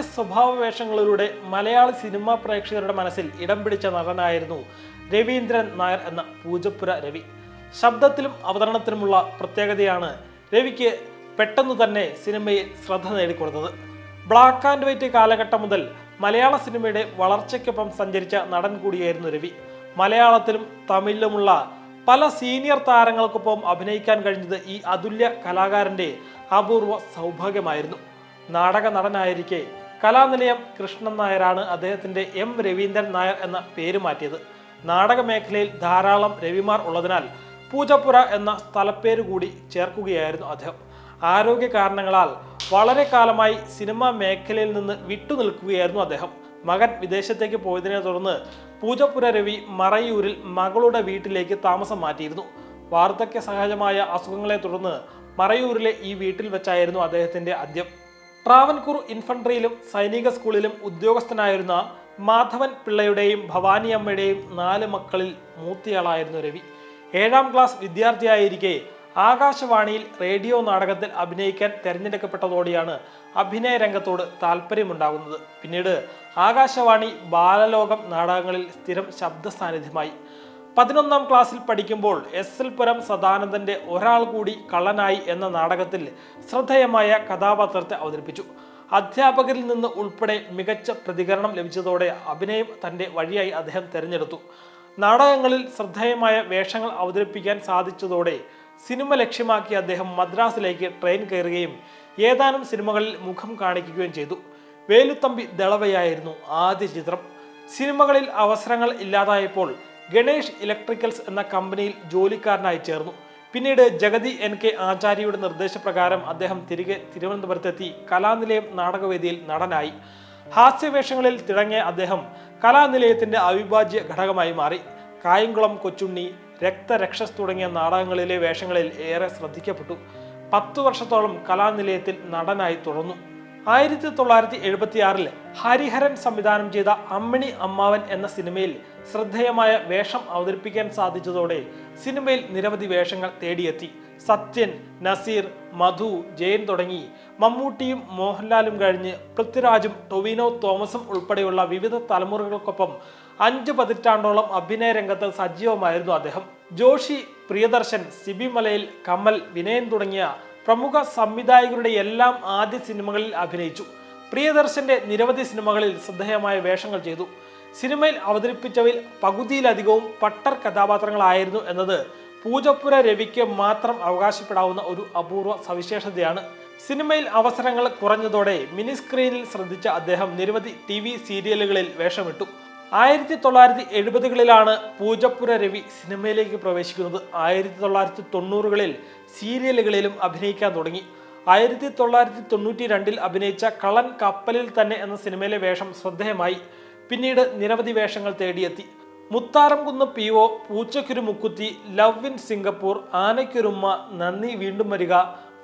ഹാസ്യ സ്വഭാവ വേഷങ്ങളിലൂടെ മലയാള സിനിമാ പ്രേക്ഷകരുടെ മനസ്സിൽ ഇടം പിടിച്ച നടനായിരുന്നു രവീന്ദ്രൻ നായർ എന്ന പൂജപ്പുര രവി. ശബ്ദത്തിലും അവതരണത്തിലുമുള്ള പ്രത്യേകതയാണ് രവിക്ക് പെട്ടെന്ന് തന്നെ സിനിമയിൽ ശ്രദ്ധ നേടിക്കൊടുത്തത്. ബ്ലാക്ക് ആൻഡ് വൈറ്റ് കാലഘട്ടം മുതൽ മലയാള സിനിമയുടെ വളർച്ചയ്ക്കൊപ്പം സഞ്ചരിച്ച നടൻ കൂടിയായിരുന്നു രവി. മലയാളത്തിലും തമിഴിലുമുള്ള പല സീനിയർ താരങ്ങൾക്കൊപ്പം അഭിനയിക്കാൻ കഴിഞ്ഞത് ഈ അതുല്യ കലാകാരന്റെ അപൂർവ സൗഭാഗ്യമായിരുന്നു. നാടക നടനായിരിക്കെ കലാനിലയം കൃഷ്ണൻ നായരാണ് അദ്ദേഹത്തിന്റെ എം രവീന്ദ്രൻ നായർ എന്ന പേര് മാറ്റിയത്. നാടക മേഖലയിൽ ധാരാളം രവിമാർ ഉള്ളതിനാൽ പൂജപ്പുര എന്ന സ്ഥലപ്പേര് കൂടി ചേർക്കുകയായിരുന്നു അദ്ദേഹം. ആരോഗ്യ കാരണങ്ങളാൽ വളരെ കാലമായി സിനിമാ മേഖലയിൽ നിന്ന് വിട്ടുനിൽക്കുകയായിരുന്നു അദ്ദേഹം. മകൻ വിദേശത്തേക്ക് പോയതിനെ തുടർന്ന് പൂജപ്പുര രവി മറയൂരിൽ മകളുടെ വീട്ടിലേക്ക് താമസം മാറ്റിയിരുന്നു. വാർദ്ധക്യ സഹജമായ അസുഖങ്ങളെ തുടർന്ന് മറയൂരിലെ ഈ വീട്ടിൽ വെച്ചായിരുന്നു അദ്ദേഹത്തിന്റെ അന്ത്യം. ട്രാവൻകൂർ ഇൻഫൻട്രിയിലും സൈനിക സ്കൂളിലും ഉദ്യോഗസ്ഥനായിരുന്ന മാധവൻ പിള്ളയുടെയും ഭവാനിയമ്മയുടെയും 4 മക്കളിൽ മൂത്തയാളായിരുന്നു രവി. 7ാം ക്ലാസ് വിദ്യാർത്ഥിയായിരിക്കെ ആകാശവാണിയിൽ റേഡിയോ നാടകത്തിൽ അഭിനയിക്കാൻ തെരഞ്ഞെടുക്കപ്പെട്ടതോടെയാണ് അഭിനയ രംഗത്തോട് താല്പര്യമുണ്ടാകുന്നത്. പിന്നീട് ആകാശവാണി ബാലലോകം നാടകങ്ങളിൽ സ്ഥിരം ശബ്ദ സാന്നിധ്യമായി. 11ാം ക്ലാസ്സിൽ പഠിക്കുമ്പോൾ എസ് എൽ പുരം സദാനന്ദന്റെ ഒരാൾ കൂടി കള്ളനായി എന്ന നാടകത്തിൽ ശ്രദ്ധേയമായ കഥാപാത്രത്തെ അവതരിപ്പിച്ചു. അധ്യാപകരിൽ നിന്ന് ഉൾപ്പെടെ മികച്ച പ്രതികരണം ലഭിച്ചതോടെ അഭിനയം തന്റെ വഴിയായി അദ്ദേഹം തെരഞ്ഞെടുത്തു. നാടകങ്ങളിൽ ശ്രദ്ധേയമായ വേഷങ്ങൾ അവതരിപ്പിക്കാൻ സാധിച്ചതോടെ സിനിമ ലക്ഷ്യമാക്കി അദ്ദേഹം മദ്രാസിലേക്ക് ട്രെയിൻ കയറുകയും ഏതാനും സിനിമകളിൽ മുഖം കാണിക്കുകയും ചെയ്തു. വേലുത്തമ്പി ദളവയായിരുന്നു ആദ്യ ചിത്രം. സിനിമകളിൽ അവസരങ്ങൾ ഇല്ലാതായപ്പോൾ ഗണേഷ് ഇലക്ട്രിക്കൽസ് എന്ന കമ്പനിയിൽ ജോലിക്കാരനായി ചേർന്നു. പിന്നീട് ജഗതി NK ആചാര്യയുടെ നിർദ്ദേശപ്രകാരം അദ്ദേഹം തിരികെ തിരുവനന്തപുരത്തെത്തി കലാനിലയം നാടകവേദിയിൽ നടനായി. ഹാസ്യവേഷങ്ങളിൽ തിളങ്ങിയ അദ്ദേഹം കലാനിലയത്തിന്റെ അവിഭാജ്യ ഘടകമായി മാറി. കായംകുളം കൊച്ചുണ്ണി, രക്തരക്ഷസ് തുടങ്ങിയ നാടകങ്ങളിലെ വേഷങ്ങളിൽ ഏറെ ശ്രദ്ധിക്കപ്പെട്ടു. 10 വർഷത്തോളം കലാനിലയത്തിൽ നടനായി തുടർന്നു. 1976 ഹരിഹരൻ സംവിധാനം ചെയ്ത അമ്മിണി അമ്മാവൻ എന്ന സിനിമയിൽ ശ്രദ്ധേയമായ വേഷം അവതരിപ്പിക്കാൻ സാധിച്ചതോടെ സിനിമയിൽ നിരവധി വേഷങ്ങൾ തേടിയെത്തി. സത്യൻ, നസീർ, മധു, ജയൻ തുടങ്ങി മമ്മൂട്ടിയും മോഹൻലാലും കഴിഞ്ഞ് പൃഥ്വിരാജും ടൊവിനോ തോമസും ഉൾപ്പെടെയുള്ള വിവിധ തലമുറകൾക്കൊപ്പം 5 പതിറ്റാണ്ടോളം അഭിനയ രംഗത്ത് സജീവമായിരുന്നു അദ്ദേഹം. ജോഷി, പ്രിയദർശൻ, സിബി മലയിൽ, കമൽ, വിനയൻ തുടങ്ങിയ പ്രമുഖ സംവിധായകരുടെ എല്ലാം ആദ്യ സിനിമകളിൽ അഭിനയിച്ചു. പ്രിയദർശന്റെ നിരവധി സിനിമകളിൽ ശ്രദ്ധേയമായ വേഷങ്ങൾ ചെയ്തു. സിനിമയിൽ അവതരിപ്പിച്ചവയിൽ പകുതിയിലധികവും പട്ടർ കഥാപാത്രങ്ങളായിരുന്നു എന്നത് പൂജപ്പുര രവിക്ക് മാത്രം അവകാശപ്പെടാവുന്ന ഒരു അപൂർവ സവിശേഷതയാണ്. സിനിമയിൽ അവസരങ്ങൾ കുറഞ്ഞതോടെ മിനി സ്ക്രീനിൽ ശ്രദ്ധിച്ച അദ്ദേഹം നിരവധി TV സീരിയലുകളിൽ വേഷമിട്ടു. 1970കളിലാണ് പൂജപ്പുര രവി സിനിമയിലേക്ക് പ്രവേശിക്കുന്നത്. 1990കളിൽ സീരിയലുകളിലും അഭിനയിക്കാൻ തുടങ്ങി. 1992 അഭിനയിച്ച കള്ളൻ കപ്പലിൽ തന്നെ എന്ന സിനിമയിലെ വേഷം ശ്രദ്ധേയമായി. പിന്നീട് നിരവധി വേഷങ്ങൾ തേടിയെത്തി. Mutharamkunnu PO, Poochakkoru Mookkuthi, love in Singapore, Aanakkorumma, Nandi Veendum വരിക,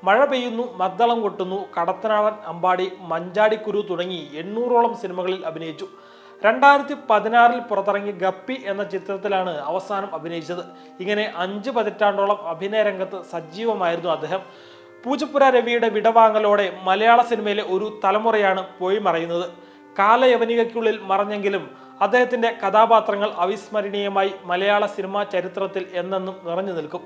മഴ പെയ്യുന്നു, മദ്ദളം കൊട്ടുന്നു, കടത്തനാടൻ അമ്പാടി, മഞ്ചാടിക്കുരു തുടങ്ങി 800ഓളം സിനിമകളിൽ അഭിനയിച്ചു. 2016 പുറത്തിറങ്ങിയ ഗപ്പി എന്ന ചിത്രത്തിലാണ് അവസാനം അഭിനയിച്ചത്. ഇങ്ങനെ 5 പതിറ്റാണ്ടോളം അഭിനയ രംഗത്ത് സജീവമായിരുന്നു അദ്ദേഹം. പൂജപ്പുര രവിയുടെ വിടവാങ്ങലോടെ മലയാള സിനിമയിലെ ഒരു തലമുറയാണ് പോയി മറയുന്നത്. കാലയവനികയ്ക്കുള്ളിൽ മറഞ്ഞെങ്കിലും അദ്ദേഹത്തിന്റെ കഥാപാത്രങ്ങൾ അവിസ്മരണീയമായി മലയാള സിനിമാ ചരിത്രത്തിൽ എന്നെന്നും നിറഞ്ഞു നിൽക്കും.